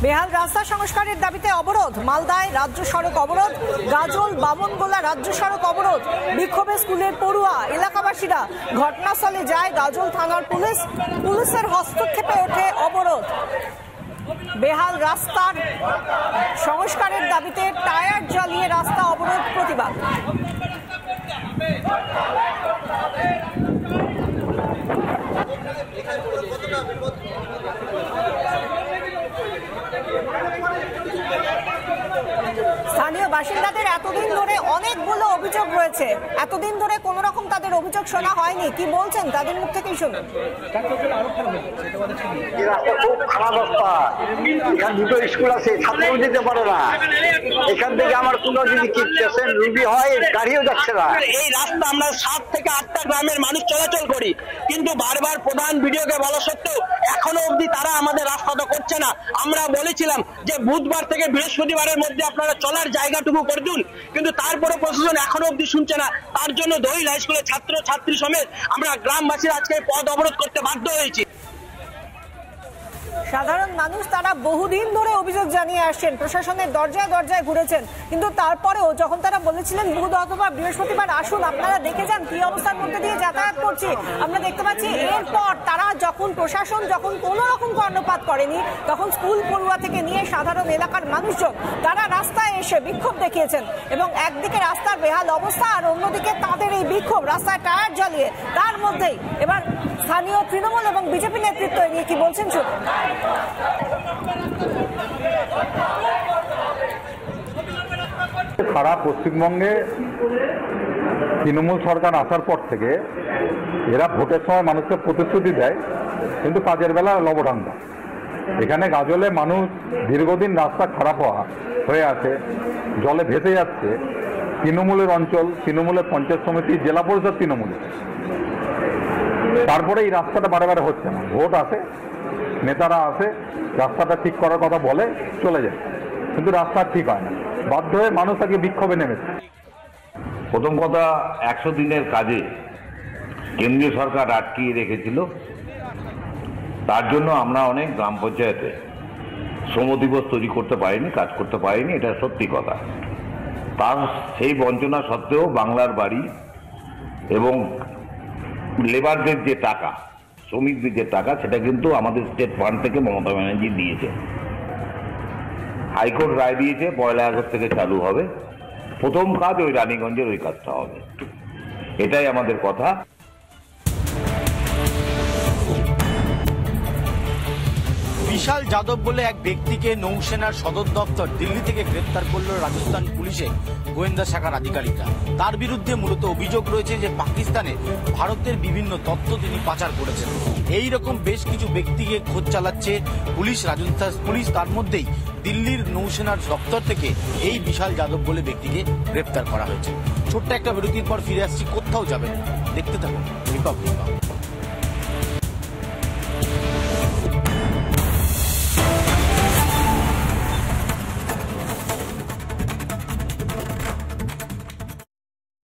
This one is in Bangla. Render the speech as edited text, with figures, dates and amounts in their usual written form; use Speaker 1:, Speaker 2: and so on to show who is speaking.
Speaker 1: বেহাল রাস্তা সংস্কারের দাবিতে অবরোধ, মালদায় রাজ্য সড়ক অবরোধ, গাজল বামনগোলা রাজ্য সড়ক অবরোধ, বিক্ষোভে স্কুলের পড়ুয়া, এলাকাবাসীরা। ঘটনাস্থলে যায় গাজল থানার পুলিশ, পুলিশের হস্তক্ষেপে ওঠে অবরোধ। বেহাল রাস্তার সংস্কারের দাবিতে টায়ার জ্বালিয়ে রাস্তা অবরোধ, প্রতিবাদ। স্থানীয় বাসিন্দাদের এতদিন ধরে অনেকগুলো অভিযোগ রয়েছে, এতদিন ধরে কোন রকম তাদের অভিযোগ শোনা হয়নি। কি বলছেন তাদের মুখ থেকেই শুনুন।
Speaker 2: খুব খারাপ রাস্তা, এখানে দুটো স্কুল আছে, ছাত্রও যেতে পারে না। এখান থেকে আমার কোনো যদি পেশেন্ট রুগী হয় গাড়িও যাচ্ছে না।
Speaker 3: এই রাস্তা আমরা 7 থেকে 8টা গ্রামের মানুষ চলাচল করি, কিন্তু বারবার প্রধান ভিডিওকে বলা সত্ত্বেও এখনো অবধি তারা আমাদের রাস্তাটা করছে না। আমরা বলেছিলাম যে বুধবার থেকে বৃহস্পতিবারের মধ্যে আপনারা চলার জায়গাটুকু করে দিন, কিন্তু তারপরে প্রশাসন এখনো অবধি শুনছে না। তার জন্য দহিল হাই স্কুলের ছাত্র ছাত্রী সমেত আমরা গ্রামবাসীরা আজকে পথ অবরোধ করতে বাধ্য হয়েছি।
Speaker 1: সাধারণ মানুষ তারা বহুদিন ধরে অভিযোগ জানিয়ে আসছেন, প্রশাসনের দরজায় দরজায় ঘুরেছেন, কিন্তু তারপরেও যখন তারা বলেছিলেন বুধ অথবা বৃহস্পতিবার আসুন আপনারা দেখে যান কি অবস্থার মধ্যে দিয়ে যাতায়াত করছি, আমরা দেখতে পাচ্ছি এরপর তারা যখন প্রশাসন যখন কোনো রকম কর্ণপাত করেনি, তখন স্কুল পড়ুয়া থেকে নিয়ে সাধারণ এলাকার মানুষজন তারা রাস্তায় এসে বিক্ষোভ দেখিয়েছেন। এবং একদিকে রাস্তার বেহাল অবস্থা আর অন্যদিকে তাদের এই বিক্ষোভ, রাস্তায় টায়ার জ্বালিয়ে। তার মধ্যেই এবার স্থানীয় তৃণমূল এবং বিজেপি নেতৃত্ব নিয়ে কি বলছেন শুনুন।
Speaker 4: সারা পশ্চিমবঙ্গে তৃণমূল সরকার আসার পর থেকে এরা ভোটের সময় মানুষকে প্রতিশ্রুতি দেয়, কিন্তু কাজের বেলা লবঢাঙ্গা। এখানে গাজলে মানুষ দীর্ঘদিন রাস্তা খারাপ হয়ে আছে, জলে ভেসে যাচ্ছে। তৃণমূলের অঞ্চল, তৃণমূলের পঞ্চায়েত সমিতি, জেলা পরিষদ তৃণমূলের। তারপরে এই রাস্তাটা বারে বারে হচ্ছে না। ভোট আসে, নেতারা আসে, রাস্তাটা ঠিক করার কথা বলে চলে যায়, কিন্তু রাস্তা ঠিক হয় না। বাধ্য হয়ে মানুষ আগে বিক্ষোভে নেমেছে।
Speaker 5: প্রথম কথা, 100 দিনের কাজে কেন্দ্রীয় সরকার আটকিয়ে রেখেছিল, তার জন্য আমরা অনেক গ্রাম পঞ্চায়েতে শ্রম দিবস তৈরি করতে পারিনি, কাজ করতে পারিনি, এটা সত্যি কথা। তার সেই বঞ্চনা সত্ত্বেও বাংলার বাড়ি এবং লেবারদের যে টাকা, শ্রমিকদের যে টাকা, সেটা কিন্তু আমাদের স্টেট ফান্ড থেকে মমতা ব্যানার্জি দিয়েছে। হাইকোর্ট রায় দিয়েছে 1 আগস্ট থেকে চালু হবে। প্রথম কাজ ওই রানীগঞ্জের ওই কাজটা হবে, এটাই আমাদের কথা।
Speaker 6: বিশাল যাদব বলে এক ব্যক্তিকে নৌসেনার সদর দপ্তর দিল্লি থেকে গ্রেপ্তার করল রাজস্থান পুলিশের গোয়েন্দা শাখার আধিকারিকরা। তার বিরুদ্ধে মূলত অভিযোগ রয়েছে যে পাকিস্তানে ভারতের বিভিন্ন তথ্য তিনি পাচার করেছেন। এই রকম বেশ কিছু ব্যক্তিকে খোঁজ চালাচ্ছে পুলিশ, রাজস্থান পুলিশ। তার মধ্যেই দিল্লির নৌসেনার দপ্তর থেকে এই বিশাল যাদব বলে ব্যক্তিকে গ্রেপ্তার করা হয়েছে। ছোট্ট একটা বিরতির পর ফিরে আসছি, কোথাও যাবেন, দেখতে থাকুন রিপাবলিক।